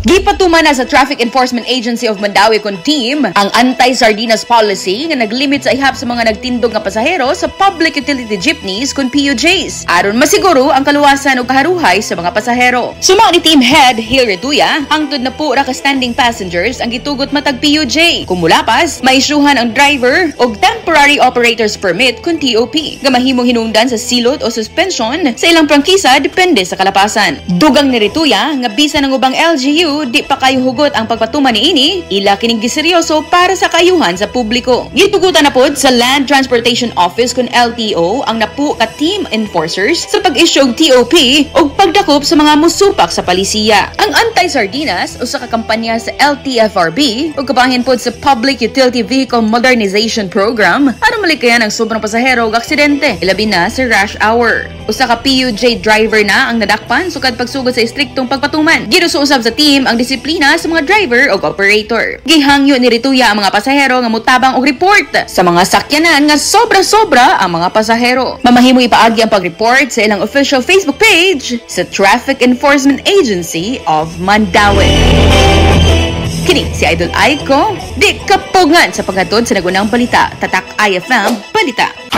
Gipatuman na sa Traffic Enforcement Agency of Mandawi kon team ang anti-sardinas policy nga naglimit sa ihap sa mga nagtindog nga pasahero sa public utility jeepneys kon PUJs aron masiguro ang kaluwasan ug kaharuhay sa mga pasahero. Suma ni Team Head Hil Retuya, hangtod na po ra ka standing passengers ang gitugot matag PUJ. Kung mulapas, maisyuhan ang driver og temporary operator's permit kun TOP nga mahimong hinungdan sa silot o suspension sa ilang prangkisa depende sa kalapasan. Dugang ni Retuya nga bisan ng ubang LGU di pa kayo hugot ang pagpatuman niini, ila kining giseryoso para sa kayuhan sa publiko. Gitugutan na pod sa Land Transportation Office kun LTO ang napu ka team enforcers sa pag-issue og TOP ug pagdakop sa mga musupak sa palisiya. Ang anti-sardinas usa ka kampanya sa LTFRB ug kabahin pod sa Public Utility Vehicle Modernization Program aron malikayan ang sobrang pasahero ug aksidente, ilabi na sa rush hour. Usa ka PUJ driver na ang nadakpan sukad pagsugod sa istriktong pagpatuman. Ginusuusab sa team ang disiplina sa mga driver o operator. Gihangyo ni Retuya ang mga pasahero nga mutabang og report sa mga sakyanan nga sobra-sobra ang mga pasahero. Mamahimo ipaagi ang pag-report sa ilang official Facebook page sa Traffic Enforcement Agency of Mandawi. Kini si Idol Aiko, di kapugan sa paghatod sa nagunang balita, Tatak IFM Balita.